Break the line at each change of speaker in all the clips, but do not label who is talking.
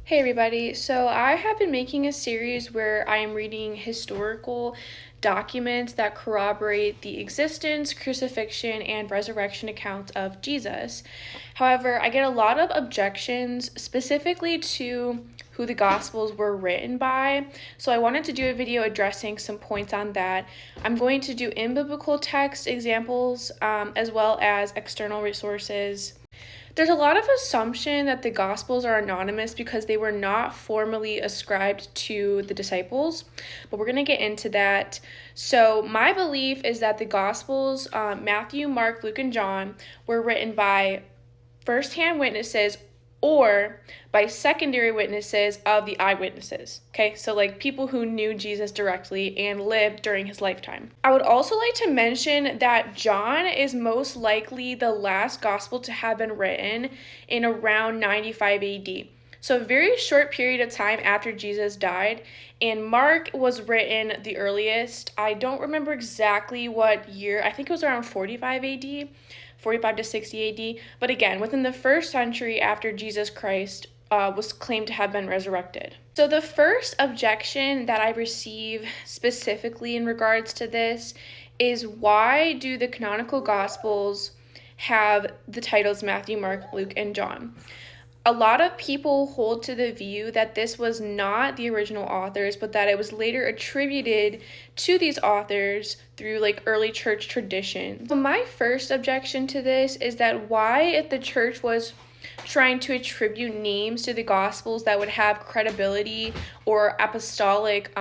Hey everybody, so I have been making a series where I am reading historical documents that corroborate the existence, crucifixion, and resurrection accounts of Jesus. However, I get a lot of objections specifically to who the Gospels were written by, so I wanted to do a video addressing some points on that. I'm going to do in-biblical text examples as well as external resources. There's a lot of assumption that the Gospels are anonymous because they were not formally ascribed to the disciples, but we're going to get into that. So, my belief is that the Gospels, Matthew, Mark, Luke, and John, were written by firsthand witnesses or by secondary witnesses of the eyewitnesses. Okay, so like people who knew Jesus directly and lived during his lifetime. I would also like to mention that John is most likely the last gospel to have been written in around 95 AD. So a very short period of time after Jesus died, and Mark was written the earliest. I don't remember exactly what year. I think it was around 45 AD. 45 to 60 AD, but again, within the first century after Jesus Christ was claimed to have been resurrected. So the first objection that I receive specifically in regards to this is, why do the canonical Gospels have the titles Matthew, Mark, Luke, and John? A lot of people hold to the view that this was not the original authors, but that it was later attributed to these authors through like early church tradition. So my first objection to this is that why, if the church was trying to attribute names to the Gospels that would have credibility or apostolic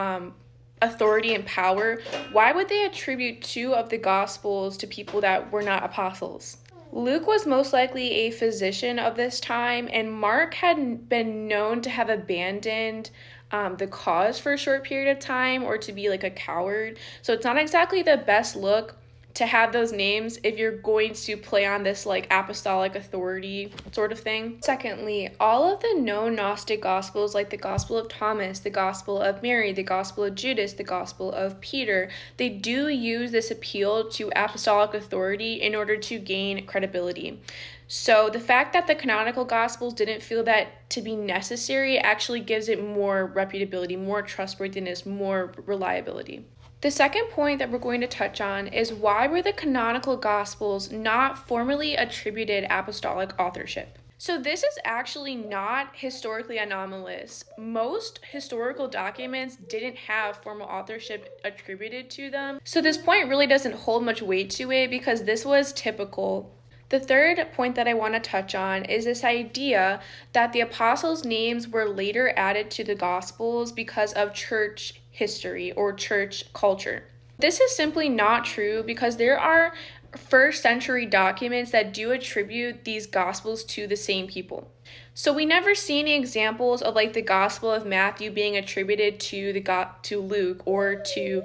authority and power, why would they attribute two of the Gospels to people that were not apostles? Luke was most likely a physician of this time, and Mark had been known to have abandoned the cause for a short period of time, or to be like a coward. So it's not exactly the best look to have those names if you're going to play on this like apostolic authority sort of thing. Secondly, all of the known Gnostic Gospels, like the Gospel of Thomas, the Gospel of Mary, the Gospel of Judas, the Gospel of Peter, they do use this appeal to apostolic authority in order to gain credibility. So the fact that the canonical Gospels didn't feel that to be necessary actually gives it more reputability, more trustworthiness, more reliability. The second point that we're going to touch on is, why were the canonical Gospels not formally attributed apostolic authorship? So this is actually not historically anomalous. Most historical documents didn't have formal authorship attributed to them. So this point really doesn't hold much weight to it because this was typical. The third point that I want to touch on is this idea that the apostles' names were later added to the Gospels because of church history or church culture. This is simply not true because there are first century documents that do attribute these Gospels to the same people. So we never see any examples of like the Gospel of Matthew being attributed to Luke or to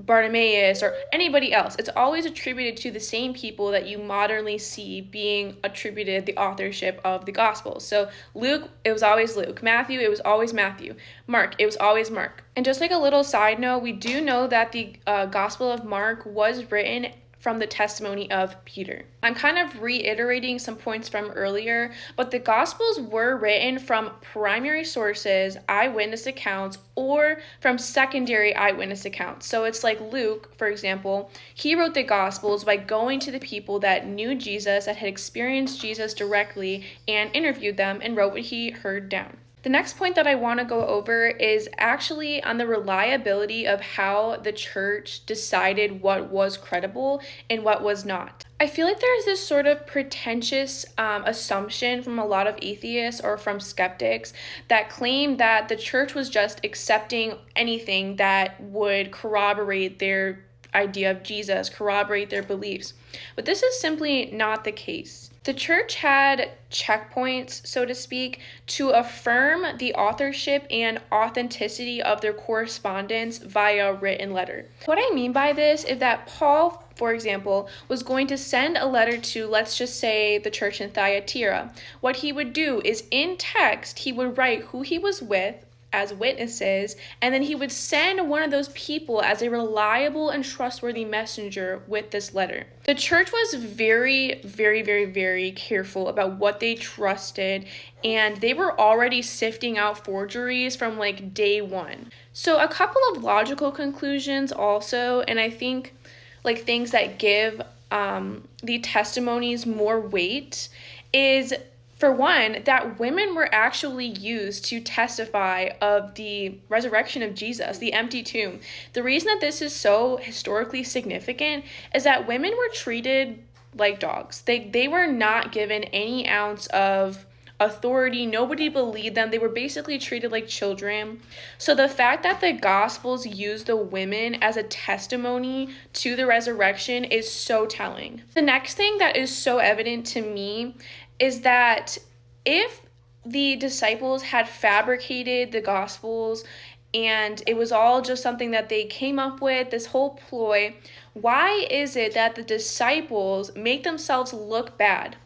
Bartimaeus or anybody else. It's always attributed to the same people that you modernly see being attributed the authorship of the Gospels. So Luke, it was always Luke. Matthew, it was always Matthew. Mark, it was always Mark. And just like a little side note, we do know that the Gospel of Mark was written from the testimony of Peter. I'm kind of reiterating some points from earlier, but the Gospels were written from primary sources, eyewitness accounts, or from secondary eyewitness accounts. So it's like Luke, for example, he wrote the Gospels by going to the people that knew Jesus, that had experienced Jesus directly, and interviewed them and wrote what he heard down. The next point that I want to go over is actually on the reliability of how the church decided what was credible and what was not. I feel like there's this sort of pretentious assumption from a lot of atheists or from skeptics that claim that the church was just accepting anything that would corroborate their idea of Jesus, corroborate their beliefs. But this is simply not the case. The church had checkpoints, so to speak, to affirm the authorship and authenticity of their correspondence via written letter. What I mean by this is that Paul, for example, was going to send a letter to, let's just say, the church in Thyatira. What he would do is, in text, he would write who he was with, as witnesses, and then he would send one of those people as a reliable and trustworthy messenger with this letter. The church was very, very, very, very careful about what they trusted, and they were already sifting out forgeries from like day one. So a couple of logical conclusions also, and I think like things that give the testimonies more weight is, for one, that women were actually used to testify of the resurrection of Jesus, the empty tomb. The reason that this is so historically significant is that women were treated like dogs. They were not given any ounce of authority. Nobody believed them. They were basically treated like children. So the fact that the Gospels use the women as a testimony to the resurrection is so telling. The next thing that is so evident to me is that if the disciples had fabricated the Gospels and it was all just something that they came up with, this whole ploy, why is it that the disciples make themselves look bad?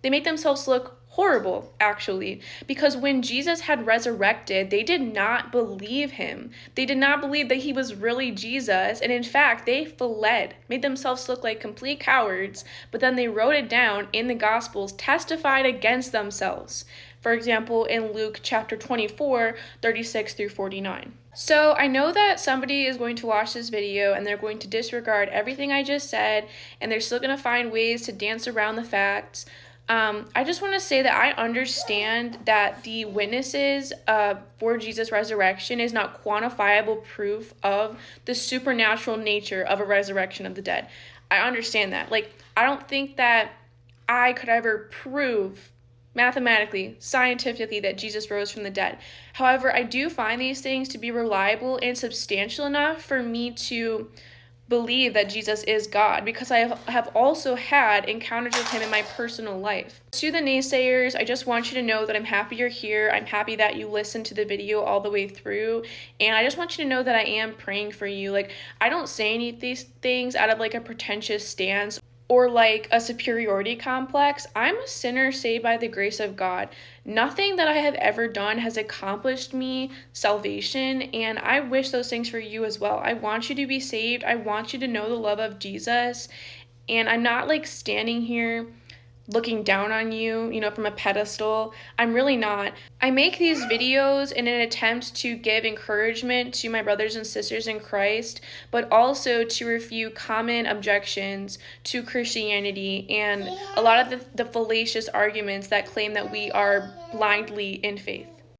They make themselves look horrible, actually, because when Jesus had resurrected, they did not believe him. They did not believe that he was really Jesus, and in fact, they fled, made themselves look like complete cowards, but then they wrote it down in the Gospels, testified against themselves. For example, in Luke chapter 24, 36 through 49. So I know that somebody is going to watch this video and they're going to disregard everything I just said, and they're still going to find ways to dance around the facts. I just want to say that I understand that the witnesses for Jesus' resurrection is not quantifiable proof of the supernatural nature of a resurrection of the dead. I understand that. Like, I don't think that I could ever prove mathematically, scientifically, that Jesus rose from the dead. However, I do find these things to be reliable and substantial enough for me to believe that Jesus is God, because I have also had encounters with him in my personal life. To the naysayers, I just want you to know that I'm happy you're here. I'm happy that you listened to the video all the way through, and I just want you to know that I am praying for you. Like, I don't say any of these things out of like a pretentious stance or like a superiority complex. I'm a sinner saved by the grace of God. Nothing that I have ever done has accomplished me salvation, and I wish those things for you as well. I want you to be saved. I want you to know the love of Jesus, and I'm not like standing here looking down on you, from a pedestal. I'm really not. I make these videos in an attempt to give encouragement to my brothers and sisters in Christ, but also to refute common objections to Christianity and a lot of the fallacious arguments that claim that we are blindly in faith.